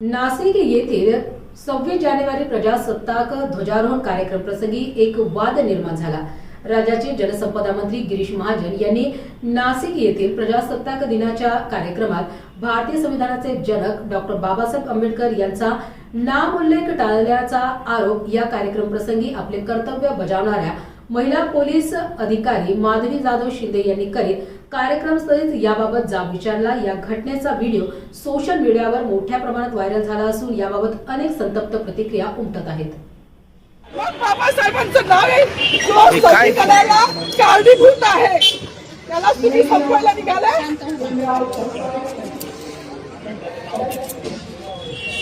नाशिक येथील 26 जानेवारी प्रजासत्ताक ध्वजारोहण कार्यक्रम प्रसंगी एक वाद निर्माण झाला। राज्याचे जलसंपदा मंत्री गिरीश महाजन यांनी नाशिक येथील प्रजासत्ताक दिनाच्या कार्यक्रमात भारतीय संविधानाचे जनक डॉक्टर बाबासाहेब आंबेडकर यांचा नामोल्लेख टाळल्याचा आरोप या कार्यक्रम प्रसंगी आपले कर्तव्य बजावणाऱ्या महिला पोलीस अधिकारी माधवी जाधव शिंदे यांनी करीत कार्यक्रमस्थळीच याबाबत जाब विचारला। या घटनेचा व्हिडिओ सोशल मीडियावर मोठ्या प्रमाणात व्हायरल झाला असून याबाबत अनेक संतप्त प्रतिक्रिया उमटत आहेत। बाबासाहेबांचं नाव आहे जो संविधानाला कारणीभूत आहे, त्याला तुम्ही संपवायला निघालाय।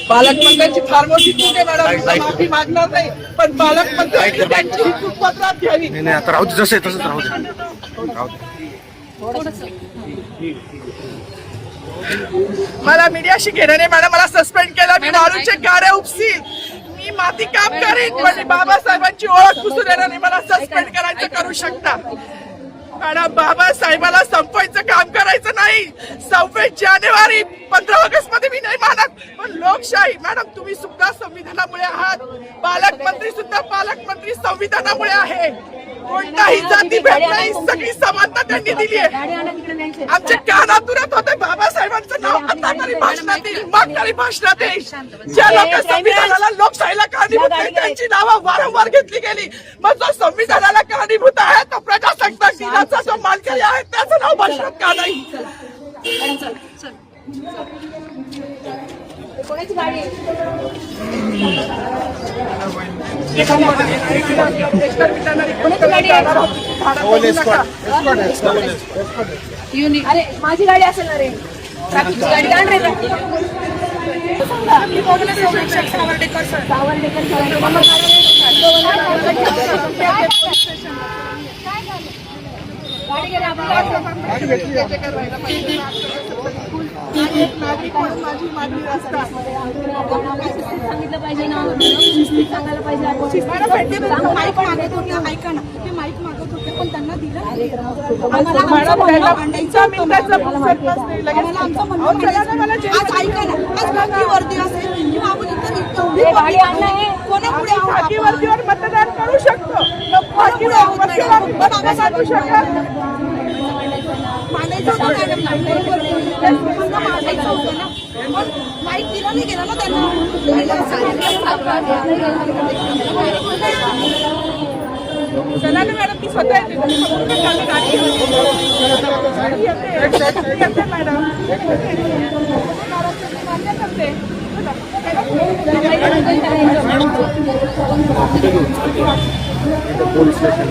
पालकमंत्र्यांची फार मोठी चूक आहे मॅडम, माफी मागणार नाही, पण पालकमंत्र्यांनी त्यांची ही चूक पत्रात घ्यावी। नाही आता राहू दे, जसं तसंच राहू दे। मला मीडियाशी घेणं नाही मॅडम, मला सस्पेंड केलं, मी वाळूचे गाड्या उपसील, मी माती काम करीन, पण बाबासाहेबांची ओळख पुसून येणार नाही। मला सस्पेंड करायचं करू शकता मॅडम, बाबासाहेबाला संपवायचं काम करायचं नाही। 26 जानेवारी 15 ऑगस्ट मध्ये मी नाही मानत, पण लोकशाही मॅडम तुम्ही सुद्धा संविधानामुळे आहात, पालकमंत्री सुद्धा पालकमंत्री संविधानामुळे आहे। कोणताही जाती भेद नाही, सगळी समानता त्यांनी दिली आहे। आमच्या कानातुरात होते बाबासाहेबांचं नाव आता तरी भाषणात येईल, मग तरी भाषणात येईल। ज्या लोक संविधानाला लोकशाहीला कारणीभूत आहे त्यांची नावं वारंवार घेतली गेली, मग जो संविधानाला कारणीभूत आहे तो प्रजासत्ताक दिनाचा जो मानकरी आहे त्याचं नाव भाषणात का नाही? कोणाची गाडी अरे माझी गाडी असेल ना रे, ट्रॅफिकची गाडी आण रे। सांगितलं पाहिजे ना, सांगायला पाहिजे। माईक मागत होते, ऐका ना, ते माईक मागत होते पण त्यांना दिलं। आज ऐका ना, आज खाकी वर्दी असेल किंवा आपण खाकी वर्दीवर मतदान करू शकतो, माईक दिला नाही गेला ना त्यांना। चला ना मॅडम, ती स्वतः येते मॅडम, पोलीस स्टेशन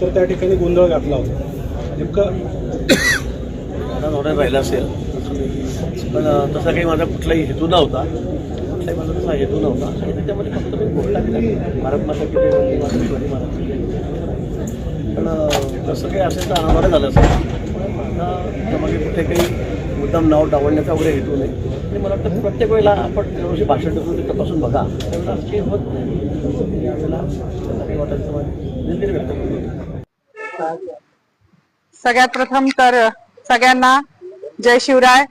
तर त्या ठिकाणी गोंधळ घातला होता नेमकं राहिला असेल, पण तसा काही माझा कुठलाही हेतू नव्हता, कुठलाही माझा तसा हेतू नव्हता। आणि त्याच्यामध्ये फक्त मी घोषणा केली भारत माता की पण तसं काही असेल तर अनावर झालं असेल। त्यामध्ये कुठे काही मुद्दाम नाव डावलण्याचा वगैरे हेतू नाही। आणि मला वाटतं प्रत्येक वेळेला आपण त्यावर्षी भाषण देतो ते तपासून बघा, त्यावेळेला असं काही होत नाही। यावेळेला त्यांना काही वाटायचं निर्णय व्यक्त करतो। सगळ्यात प्रथम तर सगळ्यांना जय शिवराय,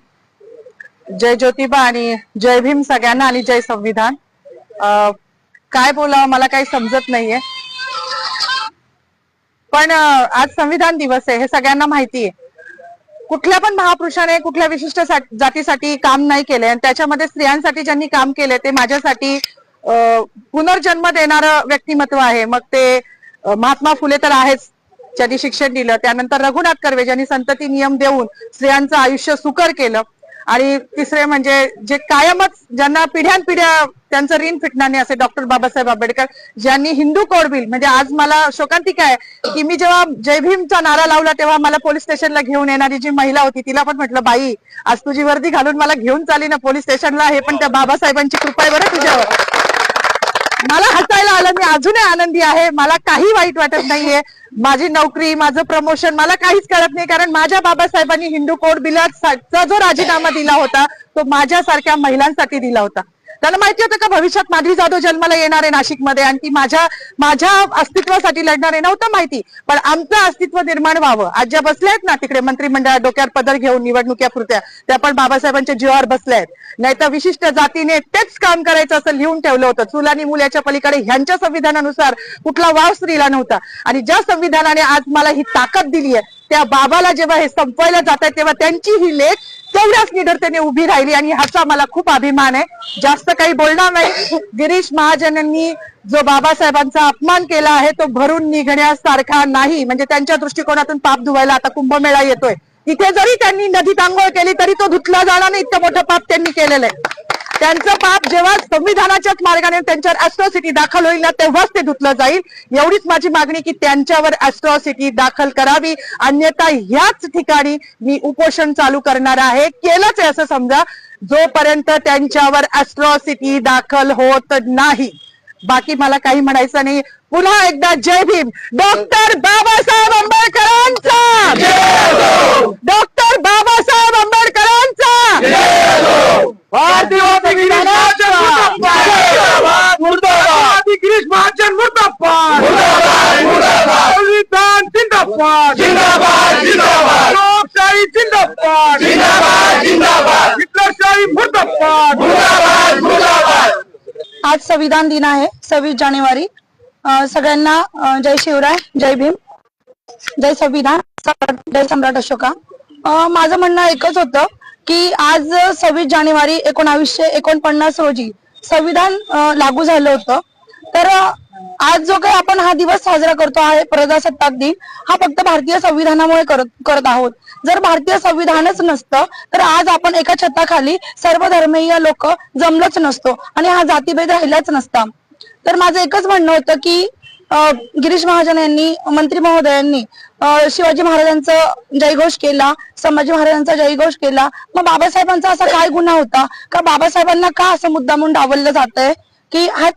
जय ज्योतिबा आणि जय भीम सगळ्यांना, आणि जय संविधान। काय बोलावं मला काही समजत नाहीये, पण आज संविधान दिवस आहे हे सगळ्यांना माहिती आहे। कुठल्या पण महापुरुषाने कुठल्या विशिष्ट जातीसाठी काम नाही केले, आणि त्याच्यामध्ये स्त्रियांसाठी ज्यांनी काम केले ते माझ्यासाठी पुनर्जन्म देणारं व्यक्तिमत्व आहे। मग ते महात्मा फुले तर आहेच, ज्यांनी शिक्षण दिलं, त्यानंतर रघुनाथ कर्वे ज्यांनी संतती नियम देऊन स्त्रियांचं आयुष्य सुकर केलं, आणि तिसरे म्हणजे जे कायमच ज्यांना पिढ्यानपिढ्या त्यांचं ऋण फिटणार नाही असे डॉक्टर बाबासाहेब आंबेडकर, ज्यांनी हिंदू कोड बिल, म्हणजे आज मला शोकांतिका आहे की मी जेव्हा जय भीमचा नारा लावला तेव्हा मला पोलीस स्टेशनला घेऊन येणारी जी महिला होती तिला पण म्हटलं, बाई आज तुझी वर्दी घालून मला घेऊन चाली ना पोलीस स्टेशनला, हे पण त्या बाबासाहेबांची कृपा आहे बरं तुझ्यावर. मला हसायला आलं, मी अजूनही आनंदी आहे, मला काही वाईट वाटत नाहीये. माझी नोकरी, माझं प्रमोशन मला काहीच कळत नाही, कारण माझ्या बाबासाहेबांनी हिंदू कोड बिलाचा जो राजीनामा दिला होता तो माझ्यासारख्या महिलांसाठी दिला होता. त्यांना माहिती होतं का भविष्यात माधवी जाधव जन्माला येणार आहे नाशिकमध्ये आणि ती माझ्या अस्तित्वासाठी लढणार आहे, नव्हतं माहिती. पण आमचं अस्तित्व निर्माण व्हावं. आज ज्या बसल्या आहेत ना तिकडे मंत्रिमंडळात डोक्यावर पदर घेऊन निवडणुकीपुरत्या, त्या पण बाबासाहेबांच्या जीवावर बसल्या आहेत. नाही तर विशिष्ट जातीने तेच काम करायचं असं लिहून ठेवलं होतं. चूल आणि मूल याच्या पलीकडे ह्यांच्या संविधानानुसार कुठला वाव स्त्रीला नव्हता. आणि ज्या संविधानाने आज मला ही ताकद दिली आहे त्या बाबाला जेव्हा हे संपवायला जात आहे तेव्हा त्यांची ही लेख तेवढ्याच निडरतेने उभी राहिली आणि ह्याचा मला खूप अभिमान आहे. जास्त काही बोलणार नाही. गिरीश महाजनांनी जो बाबासाहेबांचा अपमान केला आहे तो भरून निघण्यासारखा नाही. म्हणजे त्यांच्या दृष्टिकोनातून पाप धुवायला आता कुंभमेळा येतोय, तिथे जरी त्यांनी नदीत आंघोळ केली तरी तो धुतला जाणार नाही, इतकं मोठं पाप त्यांनी केलेलं आहे. त्यांचं पाप जेव्हा संविधानाच्याच मार्गाने त्यांच्यावर ॲट्रॉसिटी दाखल होईल ना तेव्हाच ते धुतलं जाईल. एवढीच माझी मागणी की त्यांच्यावर ॲट्रॉसिटी दाखल करावी, अन्यथा ह्याच ठिकाणी मी उपोषण चालू करणार आहे. केलंच आहे असं समजा, जोपर्यंत त्यांच्यावर ॲट्रॉसिटी दाखल होत नाही. बाकी मला काही म्हणायचं नाही. पुन्हा एकदा जय भीम. डॉक्टर बाबासाहेब आंबेडकरांचा, डॉक्टर बाबासाहेब आंबेडकरांचा, भारतीय गिरीश महाजन मुर्दाबाद, संविधान जिंदाबाद, लोकशाही जिंदाबाद, हिटलरशाही मुर्दाबाद. आज संविधान दिन आहे 26 जानेवारी. सगळ्यांना जय शिवराय, जय भीम, जय संविधान, जय सम्राट अशोका. माझं म्हणणं एकच होतं की आज 26 जानेवारी 1949 रोजी संविधान लागू झालं होतं. तर आज जो काही आपण हा दिवस साजरा करतो आहे प्रजासत्ताक दिन, हा फक्त भारतीय संविधानामुळे करत आहोत. जर भारतीय संविधानच नसतं तर आज आपण एका छताखाली सर्व धर्मीय लोक जमलोच नसतो आणि हा जातीभेद राहिलाच नसता. तर माझं एकच म्हणणं होतं की गिरीश महाजन यांनी, मंत्री महोदयांनी शिवाजी महाराजांचा जयघोष केला, संभाजी महाराजांचा जयघोष केला. मग बाबासाहेबांचा असा काय गुन्हा होता का बाबासाहेबांना का असं मुद्दामून डावललं जातंय की हा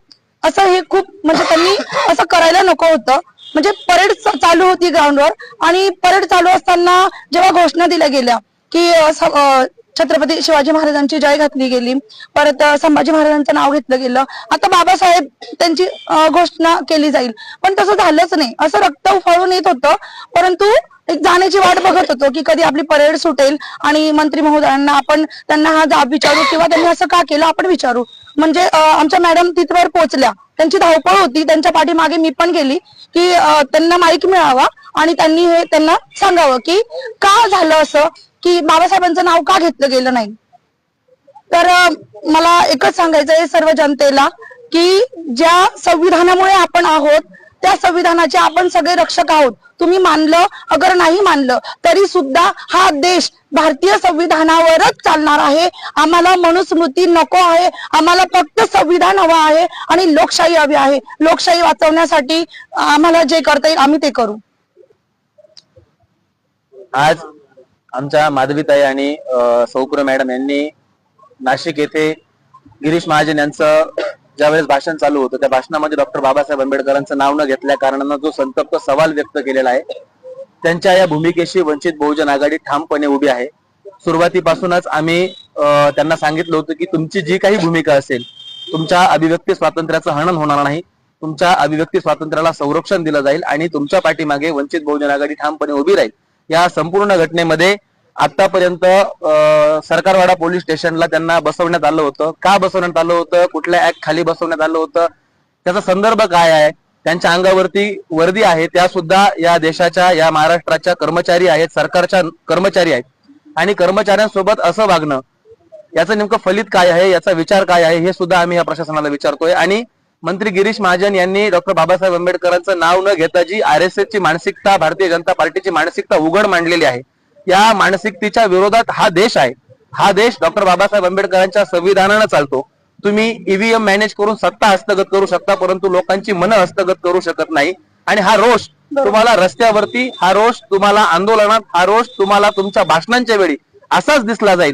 असं हे खूप म्हणजे त्यांनी असं करायला नको होतं. म्हणजे परेड चालू होती ग्राउंडवर आणि परेड चालू असताना जेव्हा घोषणा दिल्या गेल्या की छत्रपती शिवाजी महाराजांची जय घातली गेली, परत संभाजी महाराजांचं नाव घेतलं गेलं, आता बाबासाहेब त्यांची घोषणा केली जाईल, पण तसं झालंच नाही. असं रक्त उफाळून येत होतं, परंतु एक जाण्याची वाट बघत होतो की कधी आपली परेड सुटेल आणि मंत्री महोदयांना आपण त्यांना हा जाब विचारू किंवा त्यांनी असं का केलं आपण विचारू. म्हणजे आमच्या मॅडम तिथवर पोहोचल्या, त्यांची धावपळ होती, त्यांच्या पाठीमागे मी पण गेली की त्यांना माईक मिळावा आणि त्यांनी हे त्यांना सांगावं की का झालं असं, की बाबासाहेबांचं नाव का घेतलं गेलं नाही. तर मला एकच सांगायचं आहे सर्व जनतेला की ज्या संविधानामुळे आपण आहोत त्या संविधानाचे आपण सगळे रक्षक आहोत. तुम्ही मानलं अगर नाही मानलं तरी सुद्धा हा देश भारतीय संविधानावरच चालणार आहे. आम्हाला मनुस्मृती नको आहे, आम्हाला फक्त संविधान हवं आहे आणि लोकशाही हवी आहे. लोकशाही वाचवण्यासाठी आम्हाला जे करता येईल आम्ही ते करू. आज आमच्या माधवीताई आणि सौकुर मॅडम यांनी नाशिक येथे गिरीश महाजन यांचं ज्यावेळेस भाषण चालू होतं त्या भाषणामध्ये डॉक्टर बाबासाहेब आंबेडकरांचं नाव न घेतल्या कारणानं जो संतप्त सवाल व्यक्त केलेला आहे, त्यांच्या या भूमिकेशी वंचित बहुजन आघाडी ठामपणे उभी आहे. सुरुवातीपासूनच आम्ही त्यांना सांगितलं होतं की तुमची जी काही भूमिका असेल, तुमच्या अभिव्यक्ती स्वातंत्र्याचं हनन होणार नाही, तुमच्या अभिव्यक्ती स्वातंत्र्याला संरक्षण दिलं जाईल आणि तुमच्या पाठीमागे वंचित बहुजन आघाडी ठामपणे उभी राहील. या संपूर्ण घटनेमध्ये आतापर्यंत सरकारवाडा पोलीस स्टेशनला त्यांना बसवण्यात आलं होतं. का बसवण्यात आलं होतं, कुठल्या ऍक्ट खाली बसवण्यात आलं होतं, त्याचा संदर्भ काय आहे, त्यांच्या अंगावरती वर्दी आहे, त्या सुद्धा या देशाच्या, या महाराष्ट्राच्या कर्मचारी आहेत, सरकारच्या कर्मचारी आहेत आणि कर्मचाऱ्यांसोबत असं वागणं याचं नेमकं फलित काय आहे, याचा विचार काय आहे, हे सुद्धा आम्ही या प्रशासनाला विचारतोय. आणि मंत्री गिरीश महाजन यांनी डॉक्टर बाबासाहेब आंबेडकरांचं नाव न घेता जी RSS ची मानसिकता, भारतीय जनता पार्टीची मानसिकता उघड मांडलेली आहे, या मानसिकतेच्या विरोधात हा देश आहे हा देश डॉक्टर बाबासाहेब आंबेडकरांच्या संविधानानं चालतो. तुम्ही ईव्हीएम मॅनेज करून सत्ता हस्तगत करू शकता, परंतु लोकांची मनं हस्तगत करू शकत नाही. आणि हा रोष तुम्हाला रस्त्यावरती, हा रोष तुम्हाला आंदोलनात, हा रोष तुम्हाला तुमच्या भाषणांच्या वेळी असाच दिसला जाईल.